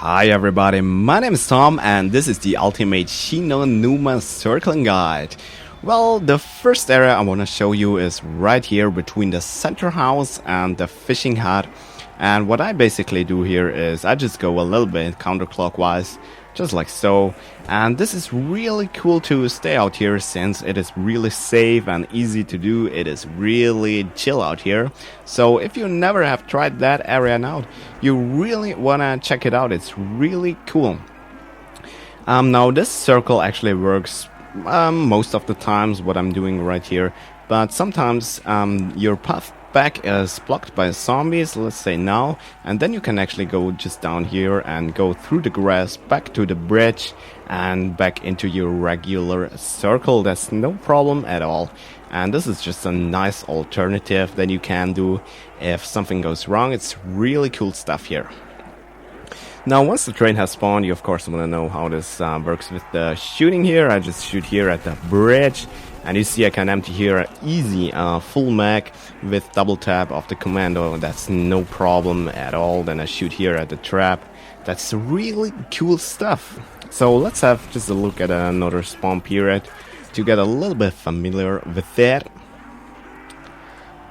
Hi everybody, my name is Tom and this is the ultimate Shino Numa circling guide. Well, the first area I want to show you is right here between the center house and the fishing hut. And what I basically do here is I just go a little bit counterclockwise, just like so. And this is really cool to stay out here since it is really safe and easy to do. It is really chill out here. So if you never have tried that area out, you really want to check it out. It's really cool. Now this circle actually works most of the times what I'm doing right here. But sometimes your path back is blocked by zombies, let's say now, and then you can actually go just down here and go through the grass back to the bridge and back into your regular circle. That's no problem at all, and this is just a nice alternative that you can do if something goes wrong. It's really cool stuff here. Now once the train has spawned, you of course want to know how this works with the shooting here. I just shoot here at the bridge. And you see I can empty here easy full mag with double tap of the commando. That's no problem at all. Then I shoot here at the trap. That's really cool stuff. So let's have just a look at another spawn period to get a little bit familiar with that.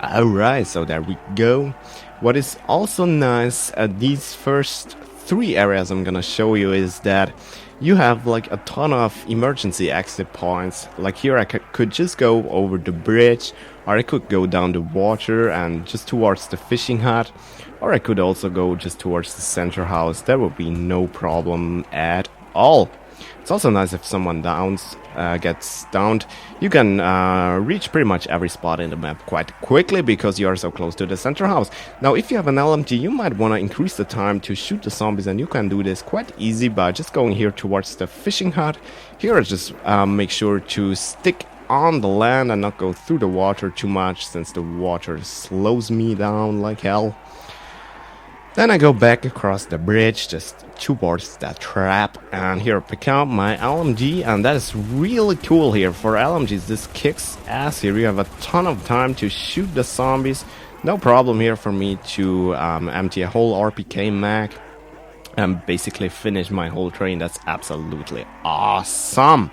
Alright, so there we go. What is also nice at these first three areas I'm gonna show you is that you have like a ton of emergency exit points. Like here I could just go over the bridge, or I could go down the water and just towards the fishing hut, or I could also go just towards the center house. There would be no problem at all. It's also nice if someone gets downed. You can reach pretty much every spot in the map quite quickly because you are so close to the center house. Now if you have an LMG, you might want to increase the time to shoot the zombies, and you can do this quite easy by just going here towards the fishing hut. Here I just make sure to stick on the land and not go through the water too much, since the water slows me down like hell. Then I go back across the bridge just towards that trap, and here I pick up my LMG, and that is really cool here. For LMGs this kicks ass here. You have a ton of time to shoot the zombies. No problem here for me to empty a whole RPK mag and basically finish my whole train. That's absolutely awesome.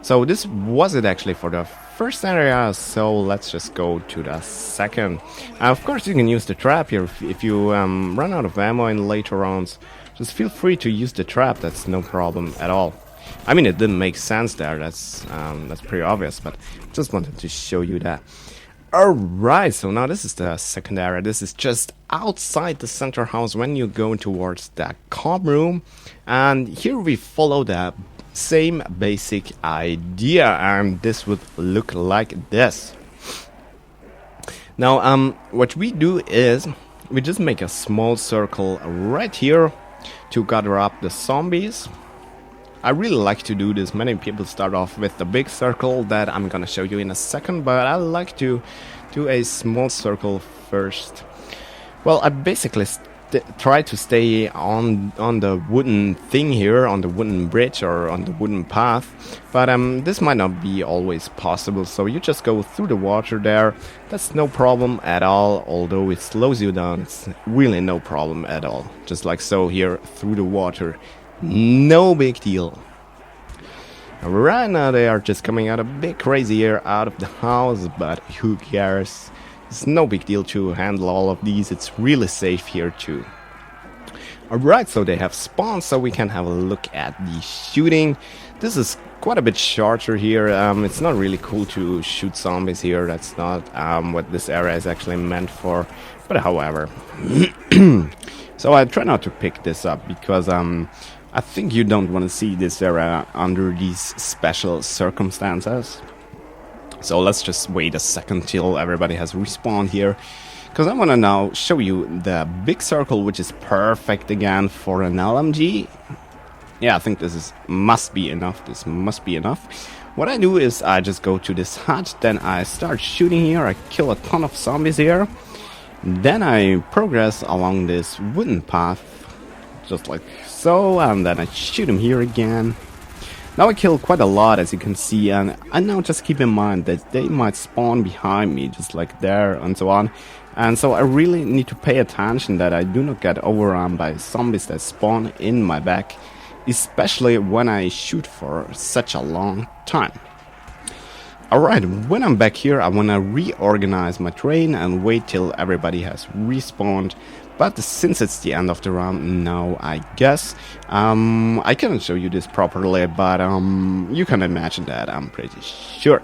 So this was it actually for the first area, so let's just go to the second. Of course you can use the trap here if you run out of ammo in later rounds. Just feel free to use the trap, that's no problem at all. I mean, it didn't make sense there, that's pretty obvious, but just wanted to show you that. Alright, so now this is the second area. This is just outside the center house when you go towards the comm room, and here we follow the same basic idea, and this would look like this. Now what we do is we just make a small circle right here to gather up the zombies. I really like to do this. Many people start off with the big circle that I'm gonna show you in a second, but I like to do a small circle first. Well, I basically try to stay on the wooden thing here, on the wooden bridge or on the wooden path, but this might not be always possible, so you just go through the water there. That's no problem at all, although it slows you down. It's really no problem at all, just like so here through the water. No big deal. Right now they are just coming out a bit crazy here out of the house, but who cares? It's no big deal to handle all of these. It's really safe here too. Alright, so they have spawned, so we can have a look at the shooting. This is quite a bit shorter here. It's not really cool to shoot zombies here. That's not what this area is actually meant for. But however, so I try not to pick this up because I think you don't want to see this area under these special circumstances. So let's just wait a second till everybody has respawned here, because I want to now show you the big circle, which is perfect again for an LMG. Yeah, I think this must be enough. This must be enough. What I do is I just go to this hut, then I start shooting here. I kill a ton of zombies here. Then I progress along this wooden path, just like so, and then I shoot him here again. Now I killed quite a lot, as you can see, and I now just keep in mind that they might spawn behind me, just like there and so on. And so I really need to pay attention that I do not get overrun by zombies that spawn in my back, especially when I shoot for such a long time. Alright, when I'm back here, I want to reorganize my train and wait till everybody has respawned. But since it's the end of the round now, I guess, I cannot show you this properly, but you can imagine that, I'm pretty sure.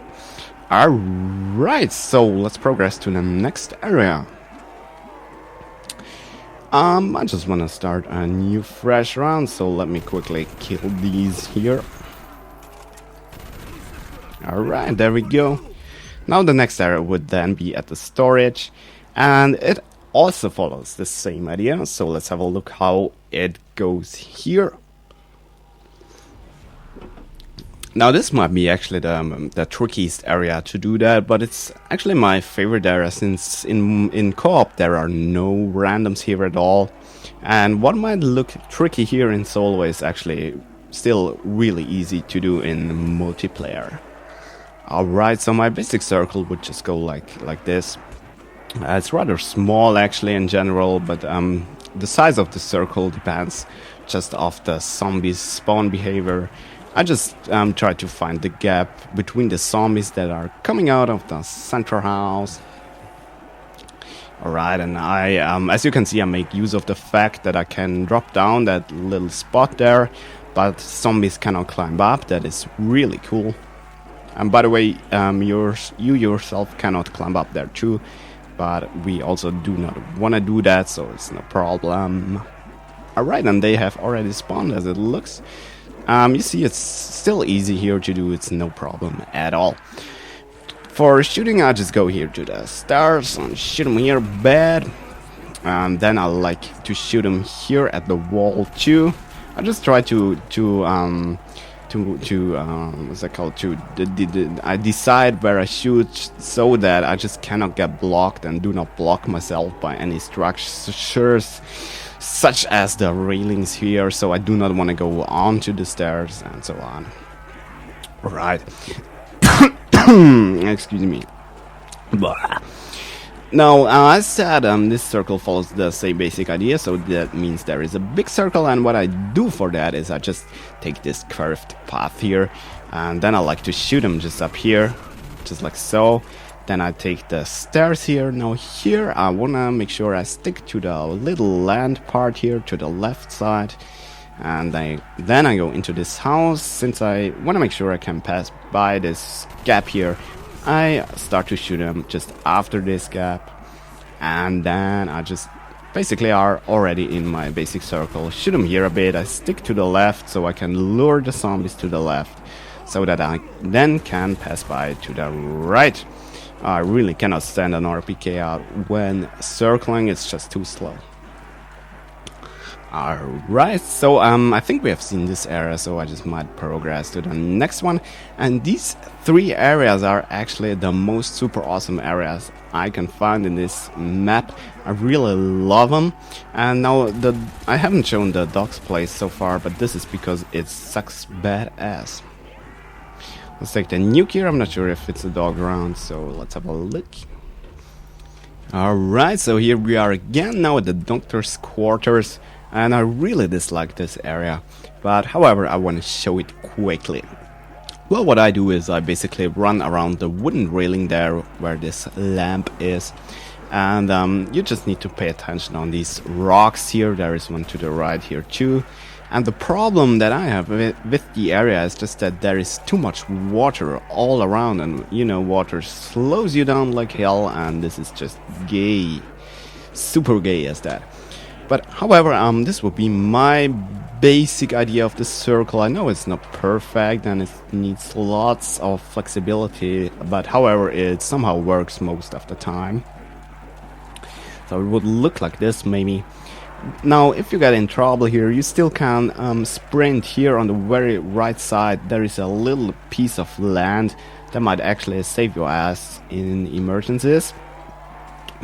Alright, so let's progress to the next area. I just want to start a new fresh round, so let me quickly kill these here. Alright, there we go. Now the next area would then be at the storage, and it also follows the same idea, so let's have a look how it goes here. Now this might be actually the trickiest area to do that, but it's actually my favorite area, since in co-op there are no randoms here at all, and what might look tricky here in solo is actually still really easy to do in multiplayer. Alright, so my basic circle would just go like this. It's rather small actually in general, but the size of the circle depends just off the zombies' spawn behavior. I just try to find the gap between the zombies that are coming out of the central house. Alright, and I, as you can see, I make use of the fact that I can drop down that little spot there, but zombies cannot climb up. That is really cool. And by the way, you yourself cannot climb up there too, but we also do not want to do that, so it's no problem. Alright, and they have already spawned as it looks. You see, it's still easy here to do, it's no problem at all. For shooting, I just go here to the stairs and shoot them here bad. And then I like to shoot them here at the wall too. I just try what's that called, I decide where I shoot so that I just cannot get blocked and do not block myself by any structures such as the railings here, so I do not want to go onto the stairs and so on. Right. Excuse me. Blah. Now, as said, this circle follows the same basic idea, so that means there is a big circle, and what I do for that is I just take this curved path here, and then I like to shoot them just up here, just like so. Then I take the stairs here. Now here I wanna make sure I stick to the little land part here to the left side, and then I go into this house. Since I wanna make sure I can pass by this gap here, I start to shoot them just after this gap, and then I just basically are already in my basic circle. Shoot them here a bit. I stick to the left so I can lure the zombies to the left, so that I then can pass by to the right. I really cannot stand an RPK out when circling, it's just too slow. Alright, so I think we have seen this area, so I just might progress to the next one. And these three areas are actually the most super awesome areas I can find in this map. I really love them. And now I haven't shown the dog's place so far, but this is because it sucks badass. Let's take the nuke here. I'm not sure if it's a dog around, so let's have a look. Alright, so here we are again now at the doctor's quarters. And I really dislike this area, but however I want to show it quickly. Well, what I do is I basically run around the wooden railing there where this lamp is, and you just need to pay attention on these rocks here. There is one to the right here too, and the problem that I have with the area is just that there is too much water all around, and you know, water slows you down like hell, and this is just gay, super gay as that. But however, this would be my basic idea of the circle. I know it's not perfect and it needs lots of flexibility, but however, it somehow works most of the time. So it would look like this maybe. Now, if you get in trouble here, you still can sprint here on the very right side. There is a little piece of land that might actually save your ass in emergencies.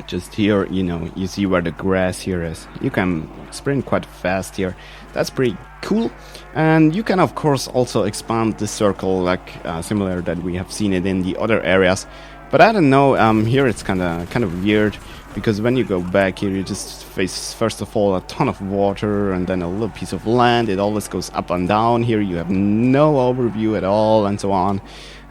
Just here, you know, you see where the grass here is. You can sprint quite fast here. That's pretty cool. And you can of course also expand the circle like similar that we have seen it in the other areas. But I don't know, here it's kind of weird, because when you go back here you just face first of all a ton of water and then a little piece of land. It always goes up and down. Here you have no overview at all and so on,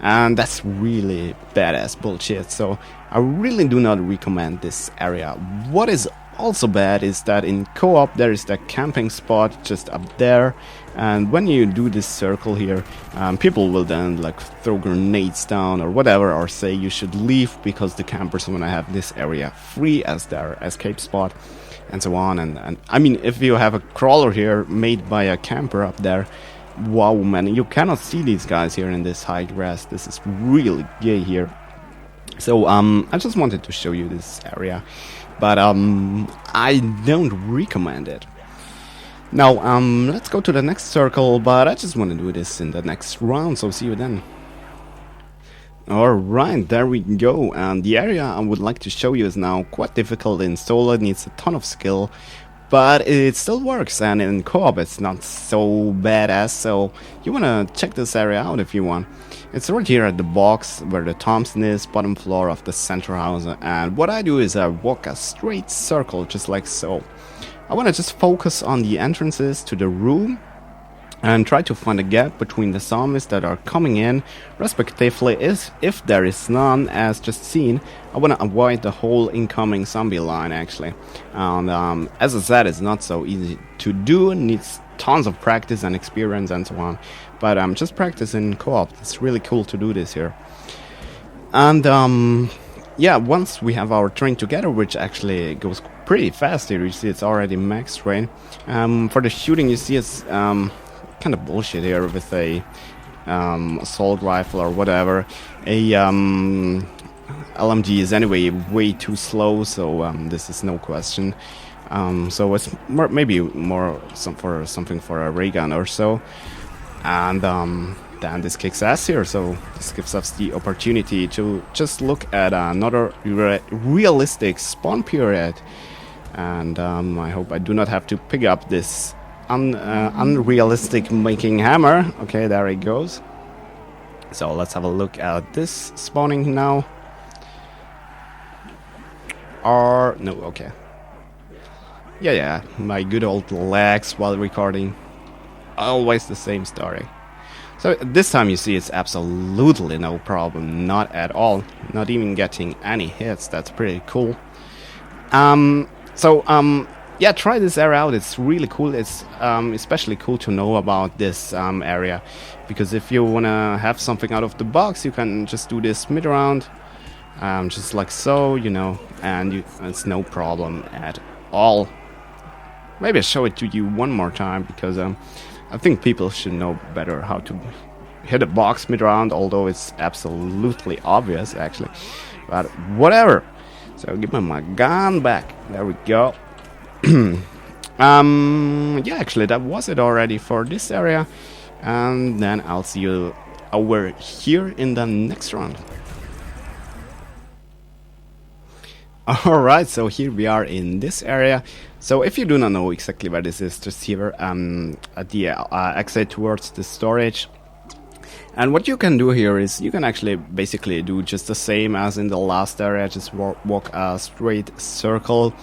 and that's really badass bullshit. So I really do not recommend this area. What is also bad is that in co-op there is that camping spot just up there, and when you do this circle here, people will then like throw grenades down or whatever, or say you should leave because the campers want to have this area free as their escape spot and so on. And I mean, if you have a crawler here made by a camper up there, wow man, you cannot see these guys here in this high grass. This is really gay here. So I just wanted to show you this area, but I don't recommend it. Now let's go to the next circle, but I just want to do this in the next round, so see you then. Alright, there we go, and the area I would like to show you is now quite difficult in solo. It needs a ton of skill, but it still works, and in co-op it's not so badass, so you wanna check this area out if you want. It's right here at the box where the Thompson is, bottom floor of the center house, and what I do is I walk a straight circle just like so. I wanna just focus on the entrances to the room and try to find a gap between the zombies that are coming in, respectively. If there is none, as just seen, I want to avoid the whole incoming zombie line actually. And as I said, it's not so easy to do, it needs tons of practice and experience and so on, but just practice in co-op. It's really cool to do this here. And yeah, once we have our train together, which actually goes pretty fast here, you see it's already max train. For the shooting, you see it's kind of bullshit here with a assault rifle or whatever. A LMG is anyway way too slow, so this is no question. So it's maybe more something for a ray gun or so. And then this kicks ass here, so this gives us the opportunity to just look at another realistic spawn period. And I hope I do not have to pick up this unrealistic making hammer. Okay, there it goes. So let's have a look at this spawning now. Or no, okay. Yeah, my good old lags while recording. Always the same story. So this time you see it's absolutely no problem, not at all, not even getting any hits. That's pretty cool. Yeah, try this area out. It's really cool. It's especially cool to know about this area, because if you wanna have something out of the box, you can just do this mid round, just like so, you know, and it's no problem at all. Maybe I'll show it to you one more time, because I think people should know better how to hit a box mid round, although it's absolutely obvious actually, but whatever. So give me my gun back. There we go. Yeah, actually that was it already for this area, and then I'll see you over here in the next round. Alright, so here we are in this area. So if you do not know exactly where this is, just here at the exit towards the storage. And what you can do here is you can actually basically do just the same as in the last area, just walk a straight circle.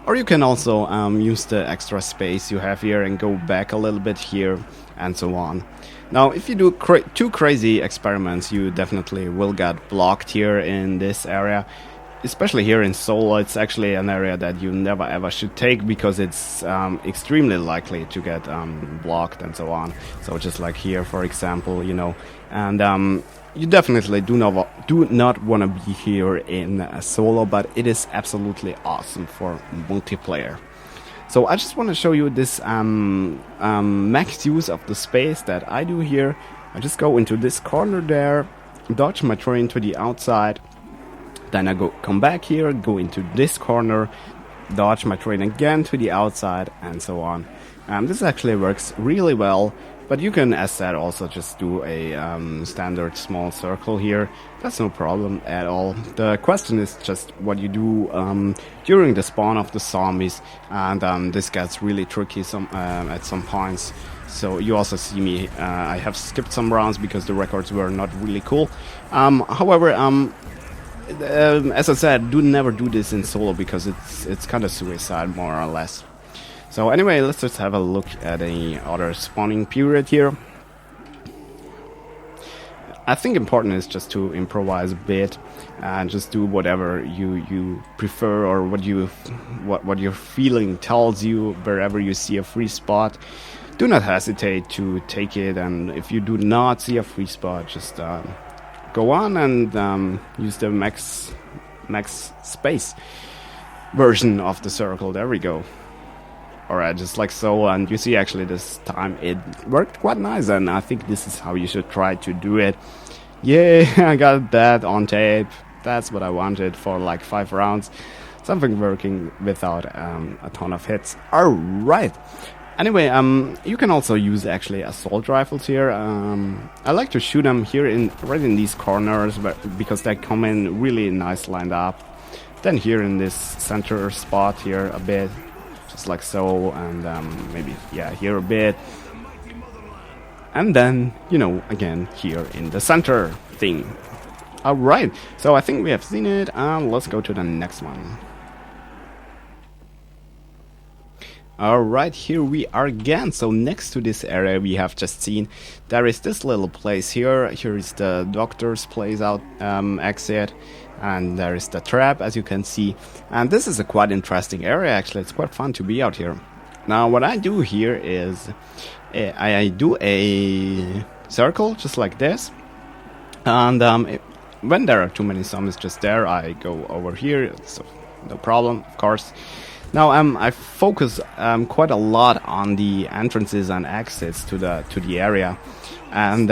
Or you can also use the extra space you have here and go back a little bit here and so on. Now if you do too crazy experiments, you definitely will get blocked here in this area. Especially here in solo, it's actually an area that you never ever should take, because it's extremely likely to get blocked and so on. So just like here, for example, you know, and you definitely do not want to be here in solo, but it is absolutely awesome for multiplayer. So I just want to show you this max use of the space that I do here. I just go into this corner there, dodge my train to the outside. Then I come back here, go into this corner, dodge my train again to the outside, and so on. This actually works really well, but you can, as said, also just do a standard small circle here. That's no problem at all. The question is just what you do during the spawn of the zombies, and this gets really tricky at some points. So you also see me, I have skipped some rounds because the records were not really cool. However, as I said, do never do this in solo because it's kind of suicide more or less. So anyway, let's just have a look at a other spawning period here. I think important is just to improvise a bit and just do whatever you prefer or what your feeling tells you wherever you see a free spot. Do not hesitate to take it, and if you do not see a free spot, just go on and use the max space version of the circle. There we go. Alright, just like so, and you see actually this time it worked quite nice, and I think this is how you should try to do it. Yeah, I got that on tape. That's what I wanted for like 5 rounds. Something working without a ton of hits. Alright. Anyway, you can also use actually assault rifles here. I like to shoot them here right in these corners because they come in really nice lined up. Then here in this center spot here a bit. Just like so, and maybe, yeah, here a bit. And then, you know, again, here in the center thing. Alright, so I think we have seen it, and let's go to the next one. Alright, here we are again. So next to this area we have just seen, there is this little place here. Here is the doctor's place out exit. And there is the trap, as you can see. And this is a quite interesting area, actually. It's quite fun to be out here. Now, what I do here is I do a circle, just like this. And when there are too many zombies just there, I go over here. So no problem, of course. Now, I focus quite a lot on the entrances and exits to the area. And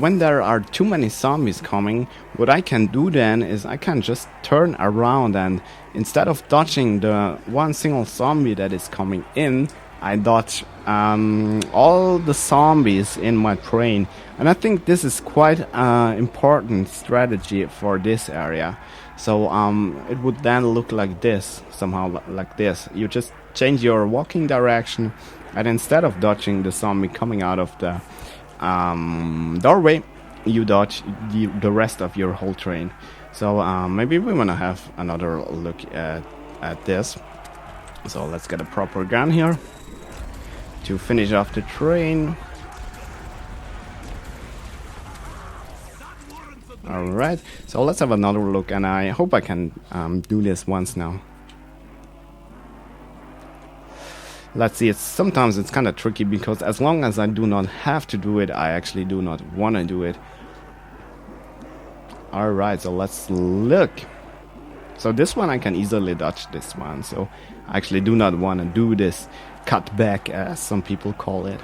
when there are too many zombies coming, what I can do then is I can just turn around, and instead of dodging the one single zombie that is coming in, I dodge all the zombies in my train. And I think this is quite an important strategy for this area. So it would then look like this, somehow like this. You just change your walking direction, and instead of dodging the zombie coming out of the doorway, you dodge the rest of your whole train. So maybe we want to have another look at this. So let's get a proper gun here to finish off the train. Alright, so let's have another look, and I hope I can do this once now. Let's see, sometimes it's kind of tricky because as long as I do not have to do it, I actually do not want to do it. Alright, so let's look. So this one I can easily dodge this one, so I actually do not want to do this cutback, as some people call it.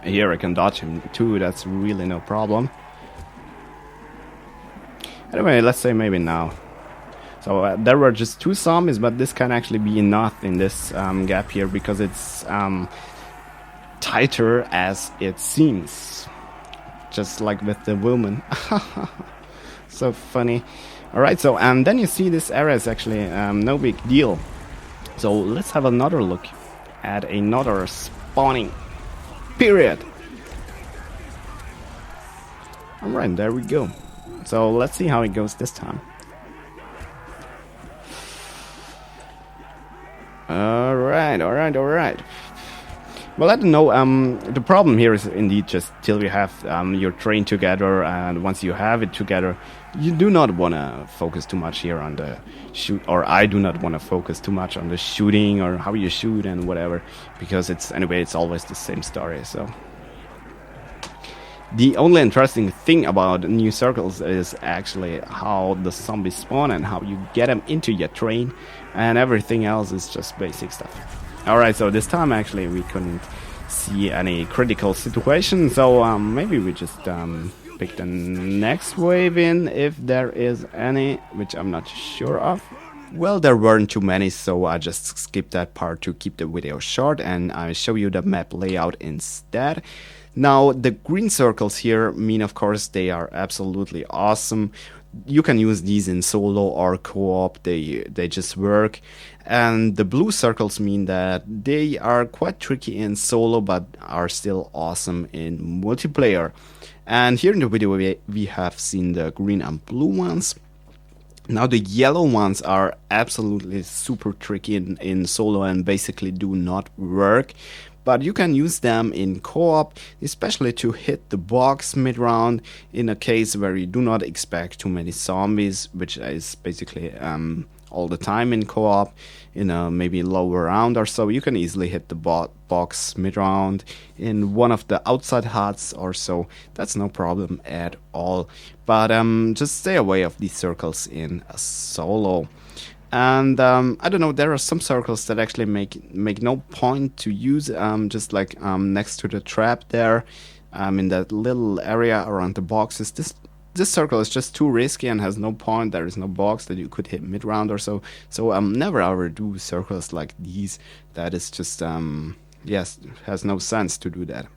Here I can dodge him too, that's really no problem. Anyway, let's say maybe now. So there were just 2 zombies, but this can actually be enough in this gap here because it's tighter as it seems. Just like with the woman. So funny. Alright, so and then you see this area is actually no big deal. So let's have another look at another spawning period. Alright, there we go. So let's see how it goes this time. Alright. Well, I don't know, the problem here is indeed just till you have your train together, and once you have it together, you do not want to focus too much here on the shoot, or I do not want to focus too much on the shooting or how you shoot and whatever, because it's always the same story, so. The only interesting thing about new circles is actually how the zombies spawn and how you get them into your train, and everything else is just basic stuff. Alright, so this time actually we couldn't see any critical situation, so maybe we just pick the next wave in, if there is any, which I'm not sure of. Well, there weren't too many, so I just skipped that part to keep the video short, and I show you the map layout instead. Now, the green circles here mean, of course, they are absolutely awesome. You can use these in solo or co-op, they just work. And the blue circles mean that they are quite tricky in solo, but are still awesome in multiplayer. And here in the video we have seen the green and blue ones. Now the yellow ones are absolutely super tricky in solo and basically do not work. But you can use them in co-op, especially to hit the box mid-round in a case where you do not expect too many zombies, which is basically all the time in co-op. In a maybe lower round or so, you can easily hit the box mid-round in one of the outside huts or so. That's no problem at all. But just stay away of these circles in a solo. And I don't know, there are some circles that actually make no point to use, just like next to the trap there, in that little area around the boxes. This circle is just too risky and has no point. There is no box that you could hit mid-round or so. So never ever do circles like these. That is just, yes, has no sense to do that.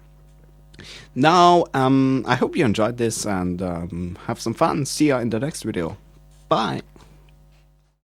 Now, I hope you enjoyed this and have some fun. See ya in the next video. Bye.